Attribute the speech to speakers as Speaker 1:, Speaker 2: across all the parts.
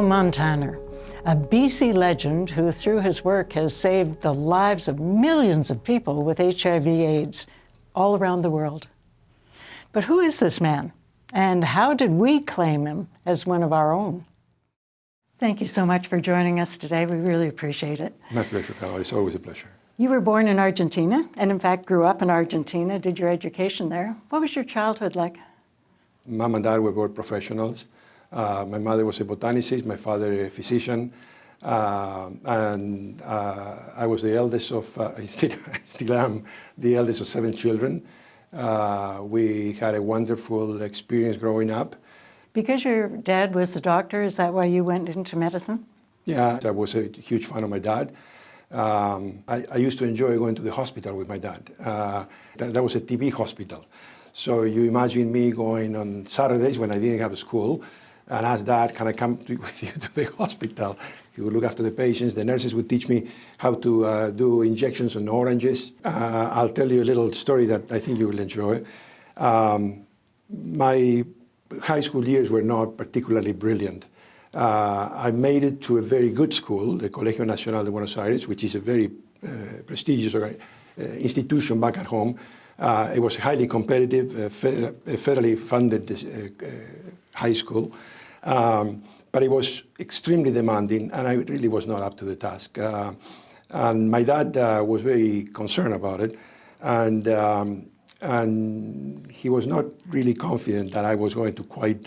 Speaker 1: Montaner, a BC legend who through his work has saved the lives of millions of people with HIV/AIDS all around the world. But who is this man? And how did we claim him as one of our own? Thank you so much for joining us today. We really appreciate it.
Speaker 2: My pleasure, Carol. It's always a pleasure.
Speaker 1: You were born in Argentina and in fact grew up in Argentina, did your education there. What was your childhood like?
Speaker 2: Mom and Dad were both professionals. My mother was a botanicist, my father a physician, and I was the eldest of, I still am the eldest of 7 children. We had a wonderful experience growing up.
Speaker 1: Because your dad was a doctor, is that why you went into medicine?
Speaker 2: Yeah, I was a huge fan of my dad. I used to enjoy going to the hospital with my dad. That was a TB hospital. So you imagine me going on Saturdays when I didn't have a school and ask Dad, can I come with you to the hospital? He would look after the patients. The nurses would teach me how to do injections on oranges. I'll tell you a little story that I think you will enjoy. My high school years were not particularly brilliant. I made it to a very good school, the Colegio Nacional de Buenos Aires, which is a very prestigious institution back at home. It was highly competitive, federally funded high school, but it was extremely demanding, and I really was not up to the task. And my dad was very concerned about it, and he was not really confident that I was going to quite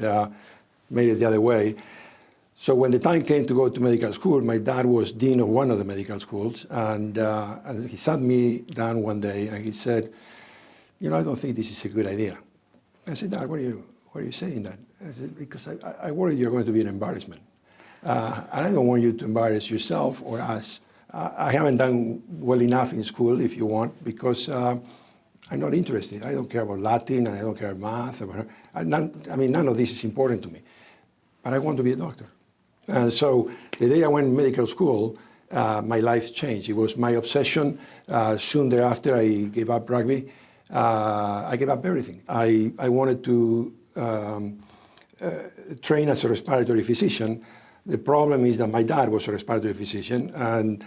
Speaker 2: make it the other way. So when the time came to go to medical school, my dad was dean of one of the medical schools, and he sat me down one day and he said, "You know, I don't think this is a good idea." I said, "Dad, why are you saying that?" I said, "Because I worry you're going to be an embarrassment. And I don't want you to embarrass yourself or us. I haven't done well enough in school, if you want, because I'm not interested. I don't care about Latin, and I don't care about math. None of this is important to me. But I want to be a doctor." And so the day I went to medical school, my life changed. It was my obsession. Soon thereafter, I gave up rugby. I gave up everything. I wanted to train as a respiratory physician. The problem is that my dad was a respiratory physician, and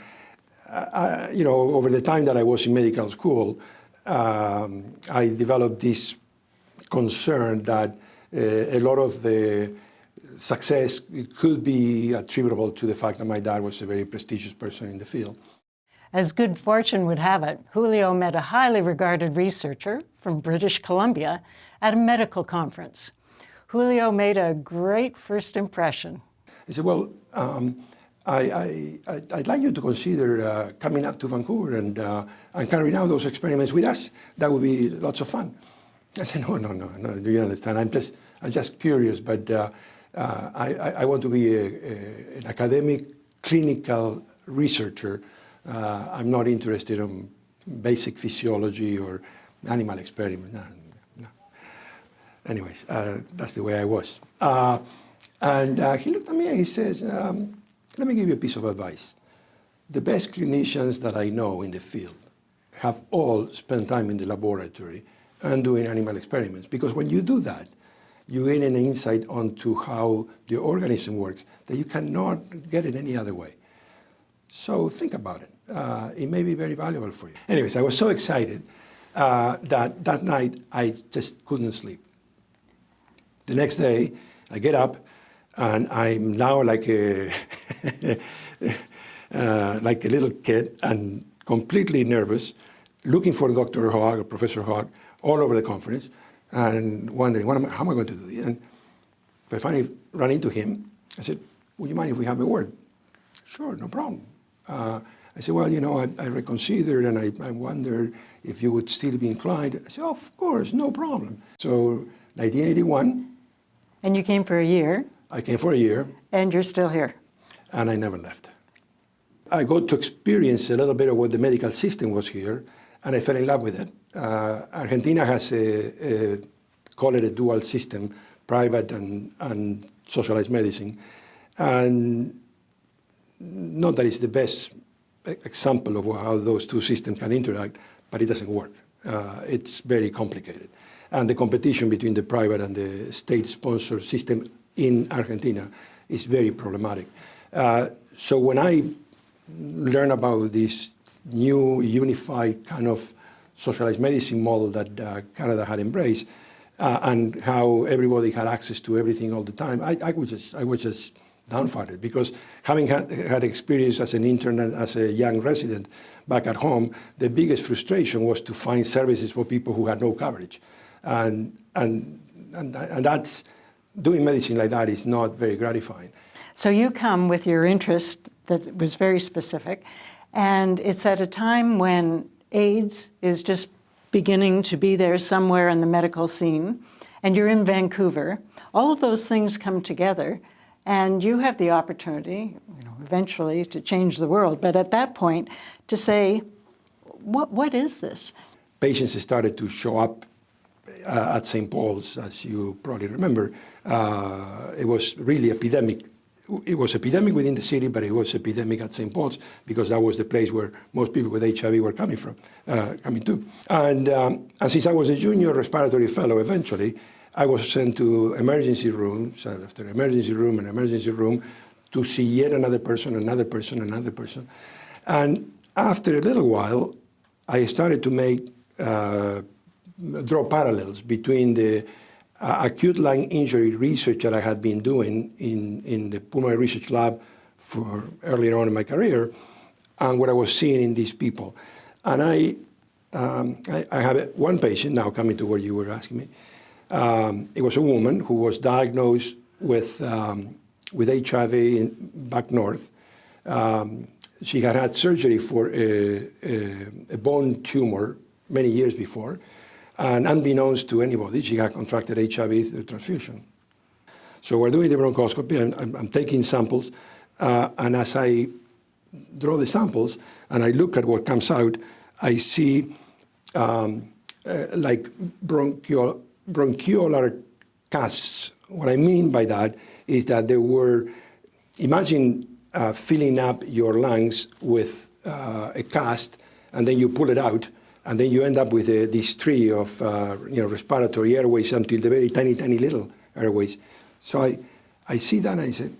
Speaker 2: over the time that I was in medical school, I developed this concern that a lot of the success could be attributable to the fact that my dad was a very prestigious person in the field.
Speaker 1: As good fortune would have it, Julio met a highly regarded researcher from British Columbia at a medical conference. Julio made a great first impression.
Speaker 2: He said, "Well, I'd like you to consider coming up to Vancouver and carrying out those experiments with us. That would be lots of fun." I said, No. Do you understand? I'm just curious, but I want to be an academic, clinical researcher. I'm not interested in basic physiology or animal experiments. No. Anyways, that's the way I was. And he looked at me and he says, "Let me give you a piece of advice. The best clinicians that I know in the field have all spent time in the laboratory and doing animal experiments, because when you do that, you gain an insight onto how the organism works that you cannot get it any other way. So think about it. It may be very valuable for you." Anyways, I was so excited that night I just couldn't sleep. The next day, I get up and I'm now like a like a little kid and completely nervous, looking for Dr. Hogg or Professor Hogg all over the conference and wondering, how am I going to do this? And I finally ran into him. I said, "Would you mind if we have a word?" "Sure, no problem." I said, "Well, I reconsidered and I wonder if you would still be inclined." I said, "Of course, no problem." So 1981.
Speaker 1: And you came for a year.
Speaker 2: I came for a year.
Speaker 1: And you're still here.
Speaker 2: And I never left. I got to experience a little bit of what the medical system was here, and I fell in love with it. Argentina has call it a dual system, private and socialized medicine. And not that it's the best example of how those two systems can interact, but it doesn't work. It's very complicated. And the competition between the private and the state-sponsored system in Argentina is very problematic. So when I learned about this new unified kind of socialized medicine model that Canada had embraced, and how everybody had access to everything all the time, I was just dumbfounded, because having had experience as an intern and as a young resident back at home, the biggest frustration was to find services for people who had no coverage, and that's, doing medicine like that is not very gratifying.
Speaker 1: So you come with your interest that was very specific, and it's at a time when AIDS is just beginning to be there somewhere in the medical scene, and you're in Vancouver. All of those things come together, and you have the opportunity, eventually to change the world, but at that point to say, what is this?
Speaker 2: Patients started to show up at St. Paul's, as you probably remember. It was really epidemic. It was epidemic within the city, but it was epidemic at St. Paul's, because that was the place where most people with HIV were coming to. And since I was a junior respiratory fellow, eventually, I was sent to emergency rooms, after emergency room and emergency room, to see yet another person, another person, another person. And after a little while, I started to draw parallels between the acute lung injury research that I had been doing in the pulmonary research lab for earlier on in my career, and what I was seeing in these people. And I have one patient now coming to where you were asking me. It was a woman who was diagnosed with HIV back north. She had had surgery for a bone tumor many years before. And unbeknownst to anybody, she had contracted HIV through transfusion. So we're doing the bronchoscopy, and I'm taking samples. And as I draw the samples and I look at what comes out, I see like bronchiolar casts. What I mean by that is that there were, imagine filling up your lungs with a cast, and then you pull it out, and then you end up with this tree of respiratory airways until the very tiny, tiny little airways. So I see that and I said,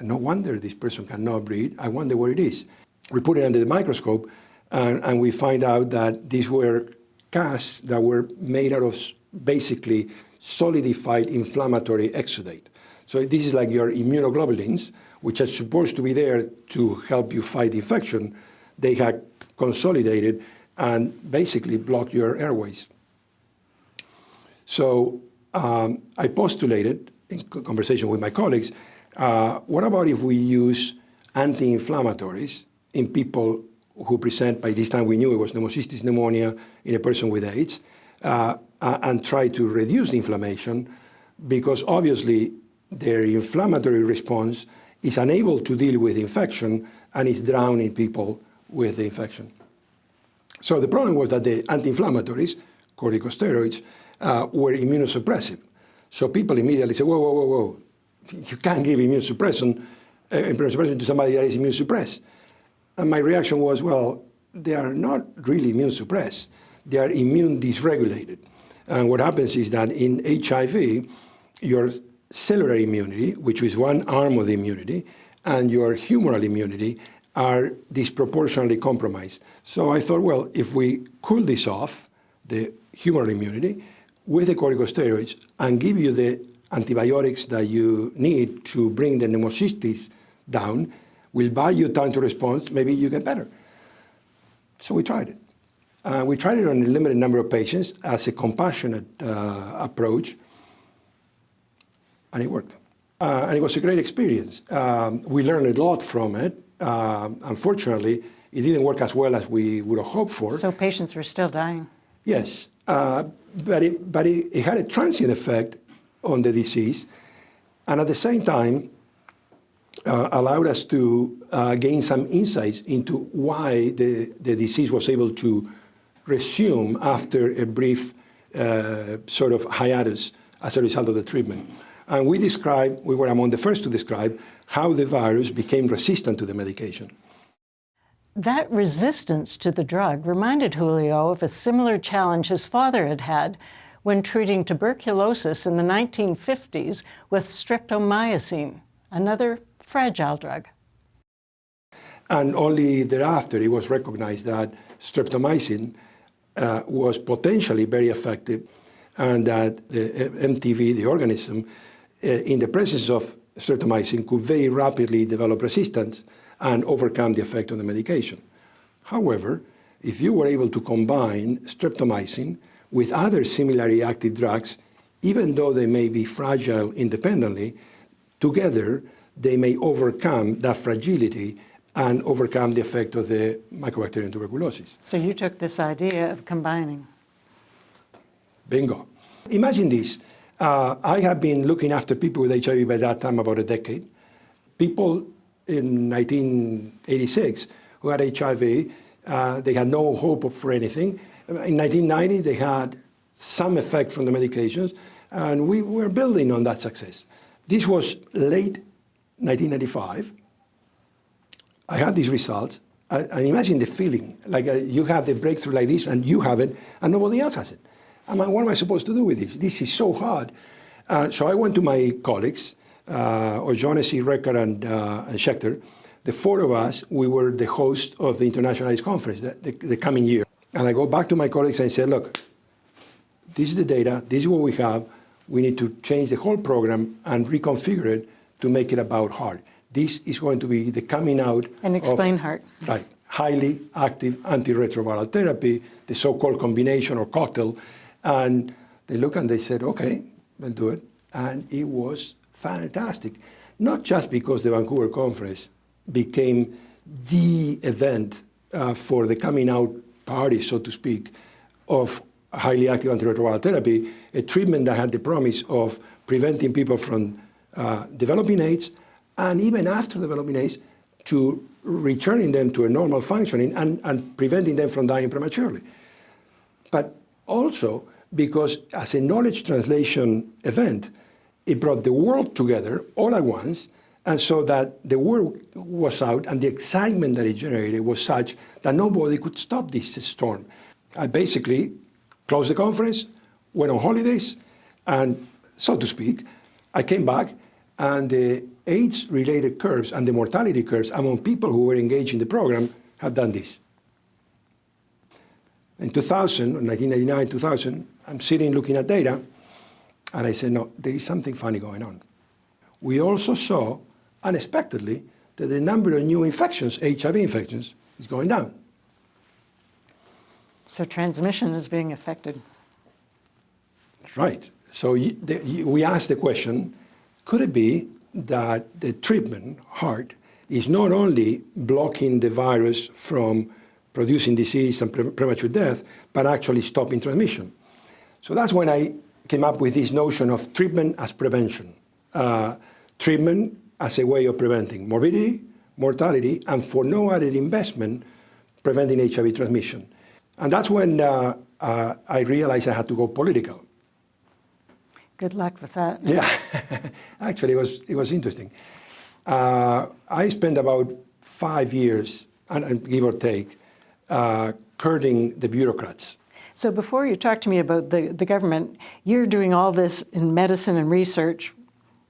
Speaker 2: no wonder this person cannot breathe. I wonder what it is. We put it under the microscope, and we find out that these were casts that were made out of basically solidified inflammatory exudate. So this is like your immunoglobulins, which are supposed to be there to help you fight infection. They had consolidated and basically block your airways. So I postulated, in conversation with my colleagues, what about if we use anti-inflammatories in people who present, by this time we knew it was pneumocystis pneumonia in a person with AIDS, and try to reduce the inflammation, because obviously their inflammatory response is unable to deal with infection and is drowning people with the infection. So the problem was that the anti-inflammatories, corticosteroids, were immunosuppressive. So people immediately said, whoa, you can't give immunosuppression to somebody that is immunosuppressed. And my reaction was, well, they are not really immune suppressed. They are immune dysregulated. And what happens is that in HIV, your cellular immunity, which is one arm of the immunity, and your humoral immunity are disproportionately compromised. So I thought, well, if we cool this off, the humoral immunity, with the corticosteroids, and give you the antibiotics that you need to bring the pneumocystis down, will buy you time to respond, maybe you get better. So we tried it. We tried it on a limited number of patients as a compassionate approach, and it worked. And it was a great experience. We learned a lot from it. Unfortunately, it didn't work as well as we would have hoped for.
Speaker 1: So patients were still dying?
Speaker 2: Yes, but it had a transient effect on the disease, and at the same time allowed us to gain some insights into why the disease was able to resume after a brief sort of hiatus as a result of the treatment. And we were among the first to describe how the virus became resistant to the medication.
Speaker 1: That resistance to the drug reminded Julio of a similar challenge his father had had when treating tuberculosis in the 1950s with streptomycin, another fragile drug.
Speaker 2: And only thereafter it was recognized that streptomycin was potentially very effective, and that the MTV, the organism, in the presence of streptomycin could very rapidly develop resistance and overcome the effect of the medication. However, if you were able to combine streptomycin with other similarly active drugs, even though they may be fragile independently, together they may overcome that fragility and overcome the effect of the Mycobacterium tuberculosis.
Speaker 1: So you took this idea of combining.
Speaker 2: Bingo. Imagine this. I have been looking after people with HIV by that time, about a decade. People in 1986 who had HIV, they had no hope for anything. In 1990, they had some effect from the medications, and we were building on that success. This was late 1995. I had these results, and imagine the feeling, like you have the breakthrough like this, and you have it, and nobody else has it. What am I supposed to do with this? This is so hard. So I went to my colleagues, O'Shaughnessy, Recker, and Schechter. The four of us, we were the host of the International AIDS Conference the coming year. And I go back to my colleagues and say, look, this is the data, this is what we have. We need to change the whole program and reconfigure it to make it about heart. This is going to be the coming out
Speaker 1: and explain heart.
Speaker 2: Right. Highly active antiretroviral therapy, the so-called combination or cocktail. And they look and they said, okay, we'll do it. And it was fantastic. Not just because the Vancouver conference became the event for the coming out party, so to speak, of highly active antiretroviral therapy, a treatment that had the promise of preventing people from developing AIDS, and even after developing AIDS, to returning them to a normal functioning and preventing them from dying prematurely. But also because as a knowledge translation event, it brought the world together all at once, and so that the word was out and the excitement that it generated was such that nobody could stop this storm. I basically closed the conference, went on holidays, and so to speak, I came back, and the AIDS-related curves and the mortality curves among people who were engaged in the program have done this. In 2000, 1999, 2000, I'm sitting looking at data, and I said, no, there is something funny going on. We also saw, unexpectedly, that the number of new infections, HIV infections, is going down.
Speaker 1: So transmission is being affected.
Speaker 2: Right. So we asked the question, could it be that the treatment, heart, is not only blocking the virus from producing disease and premature death, but actually stopping transmission? So that's when I came up with this notion of treatment as prevention. Treatment as a way of preventing morbidity, mortality, and for no added investment, preventing HIV transmission. And that's when I realized I had to go political.
Speaker 1: Good luck with that.
Speaker 2: Yeah, actually it was interesting. I spent about 5 years, and give or take, courting the bureaucrats.
Speaker 1: So before you talk to me about the government, you're doing all this in medicine and research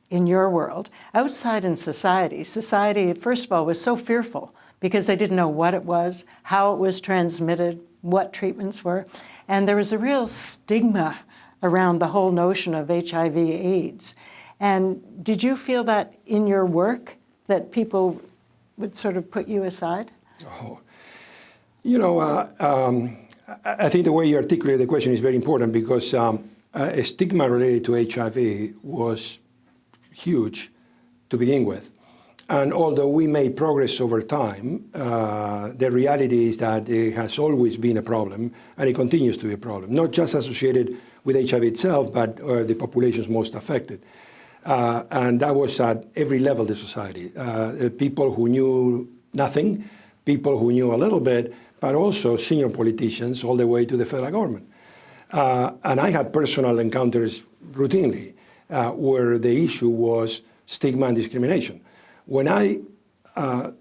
Speaker 1: in your world. Outside in society, first of all, was so fearful because they didn't know what it was, how it was transmitted, what treatments were. And there was a real stigma around the whole notion of HIV/AIDS. And did you feel that in your work, that people would sort of put you aside?
Speaker 2: Oh. You know, I think the way you articulate the question is very important, because a stigma related to HIV was huge to begin with. And although we made progress over time, the reality is that it has always been a problem, and it continues to be a problem, not just associated with HIV itself, but the populations most affected. And that was at every level of the society. People who knew nothing, people who knew a little bit, but also senior politicians all the way to the federal government. And I had personal encounters routinely where the issue was stigma and discrimination. When I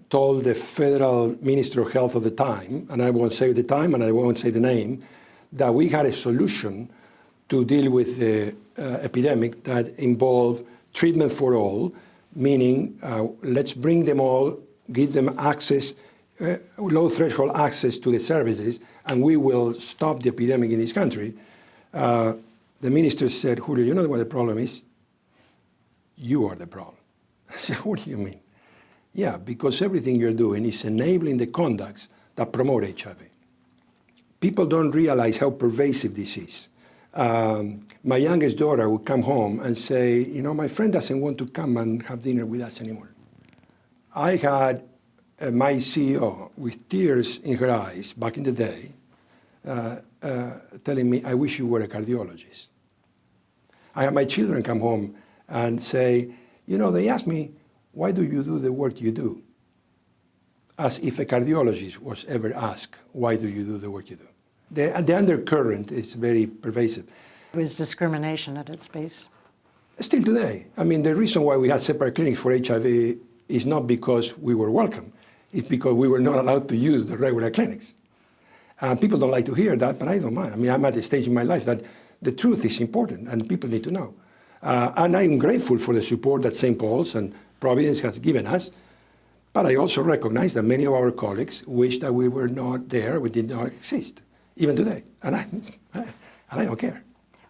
Speaker 2: told the federal minister of health of the time, and I won't say the time and I won't say the name, that we had a solution to deal with the epidemic that involved treatment for all, meaning let's bring them all, give them access, low threshold access to the services, and we will stop the epidemic in this country. The minister said, Julio, you know what the problem is? You are the problem. I said, what do you mean? Yeah, because everything you're doing is enabling the conducts that promote HIV. People don't realize how pervasive this is. My youngest daughter would come home and say, you know, my friend doesn't want to come and have dinner with us anymore. I had my CEO with tears in her eyes back in the day telling me, I wish you were a cardiologist. I had my children come home and say, you know, they asked me, why do you do the work you do? As if a cardiologist was ever asked, why do you do the work you do? The undercurrent is very pervasive.
Speaker 1: It was discrimination at its base.
Speaker 2: Still today. I mean, the reason why we had separate clinics for HIV is not because we were welcome. It's because we were not allowed to use the regular clinics. People don't like to hear that, but I don't mind. I mean, I'm at a stage in my life that the truth is important and people need to know. And I'm grateful for the support that St. Paul's and Providence has given us. But I also recognize that many of our colleagues wish that we were not there, we did not exist, even today. And I don't care.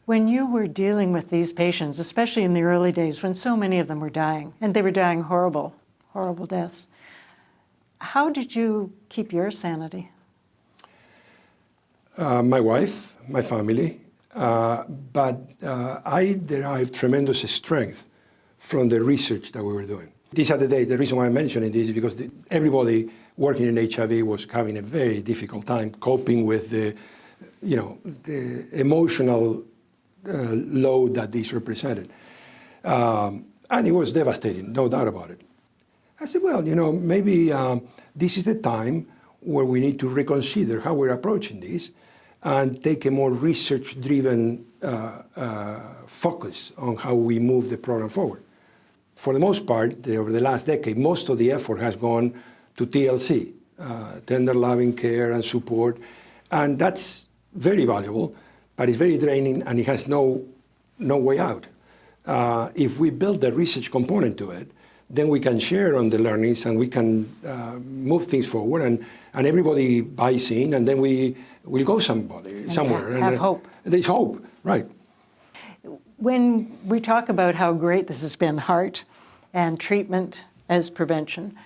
Speaker 1: When you were dealing with these patients, especially in the early days when so many of them were dying, and they were dying horrible, horrible deaths, how did you keep your sanity?
Speaker 2: My wife, my family, but I derived tremendous strength from the research that we were doing. These are the days, the reason why I'm mentioning this is because everybody working in HIV was having a very difficult time coping with the emotional load that this represented. And it was devastating, no doubt about it. I said, well, you know, maybe this is the time where we need to reconsider how we're approaching this and take a more research-driven focus on how we move the program forward. For the most part, over the last decade, most of the effort has gone to TLC, tender loving care and support, and that's very valuable, but it's very draining and it has no way out. If we build the research component to it, then we can share on the learnings and we can move things forward and everybody buys in and then we'll go somewhere.
Speaker 1: Have hope.
Speaker 2: There's hope, right.
Speaker 1: When we talk about how great this has been, heart and treatment as prevention,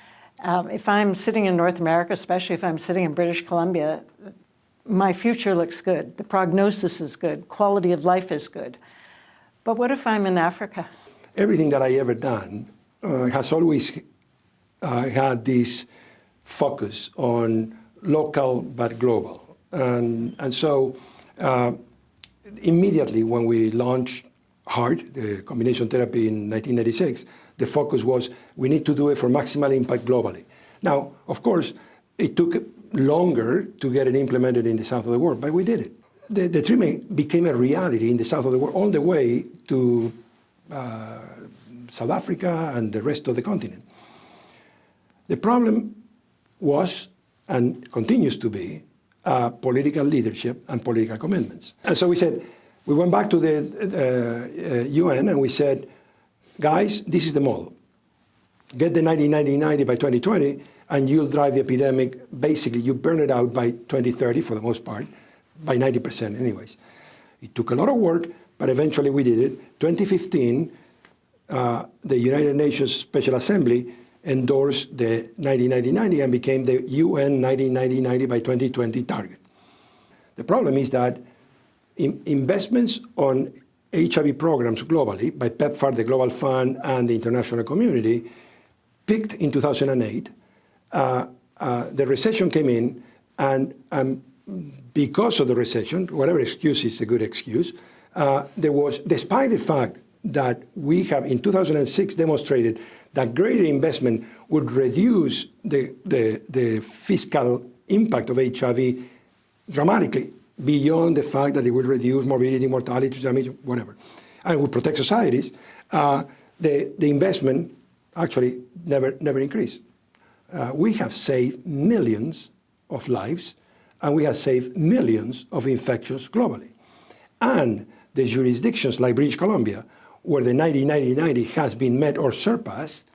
Speaker 1: if I'm sitting in North America, especially if I'm sitting in British Columbia, my future looks good. The prognosis is good. Quality of life is good. But what if I'm in Africa?
Speaker 2: Everything that I ever done has always had this focus on local but global. And so immediately when we launched HEART, the combination therapy in 1996, the focus was we need to do it for maximal impact globally. Now, of course, it took longer to get it implemented in the south of the world, but we did it. The treatment became a reality in the south of the world all the way to South Africa and the rest of the continent. The problem was, and continues to be, political leadership and political commitments. And so we went back to the UN and we said, guys, this is the model. Get the 90-90-90 by 2020 and you'll drive the epidemic, basically you burn it out by 2030 for the most part, by 90% anyways. It took a lot of work, but eventually we did it. 2015, the United Nations Special Assembly endorsed the 90-90-90 and became the UN 90-90-90 by 2020 target. The problem is that investments on HIV programs globally by PEPFAR, the Global Fund, and the international community peaked in 2008. The recession came in, and because of the recession, whatever excuse is a good excuse, there was, despite the fact that we have in 2006 demonstrated that greater investment would reduce the fiscal impact of HIV dramatically beyond the fact that it will reduce morbidity, mortality, damage, whatever, and would protect societies, the investment actually never increased. We have saved millions of lives, and we have saved millions of infections globally. And the jurisdictions like British Columbia where the 90-90-90 has been met or surpassed,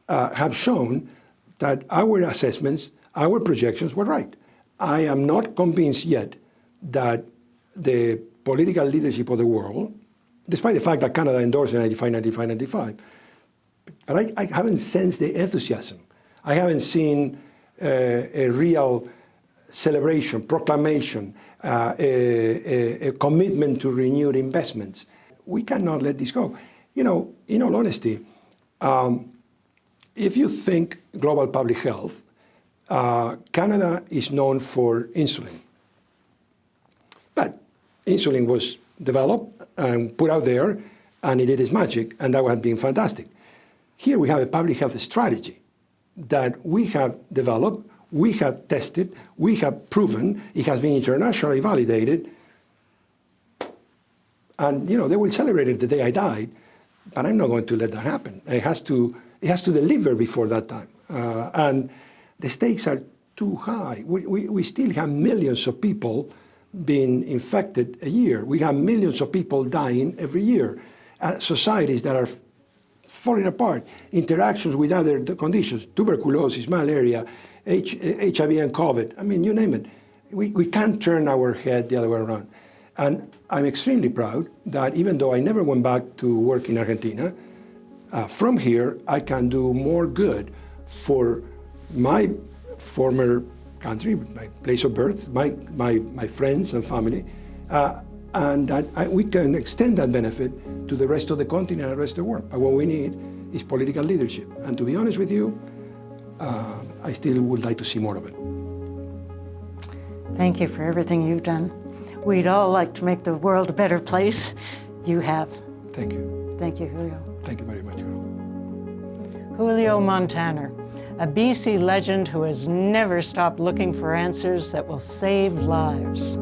Speaker 2: have shown that our assessments, our projections were right. I am not convinced yet that the political leadership of the world, despite the fact that Canada endorsed in 95, but I haven't sensed the enthusiasm. I haven't seen a real celebration, proclamation, a commitment to renewed investments. We cannot let this go. You know, in all honesty, if you think global public health, Canada is known for insulin. But insulin was developed and put out there, and it did its magic, and that would have been fantastic. Here we have a public health strategy that we have developed, we have tested, we have proven, it has been internationally validated, and you know, they will celebrate it the day I died, but I'm not going to let that happen. It has to deliver before that time. And the stakes are too high. We still have millions of people being infected a year. We have millions of people dying every year. Societies that are falling apart, interactions with other conditions, tuberculosis, malaria, HIV and COVID, I mean, you name it. We can't turn our head the other way around. And I'm extremely proud that even though I never went back to work in Argentina, from here I can do more good for my former country, my place of birth, my friends and family, and that we can extend that benefit to the rest of the continent and the rest of the world. But what we need is political leadership. And to be honest with you, I still would like to see more of it.
Speaker 1: Thank you for everything you've done. We'd all like to make the world a better place. You have.
Speaker 2: Thank you.
Speaker 1: Thank you, Julio.
Speaker 2: Thank you very much, Julio.
Speaker 1: Julio Montaner, a BC legend who has never stopped looking for answers that will save lives.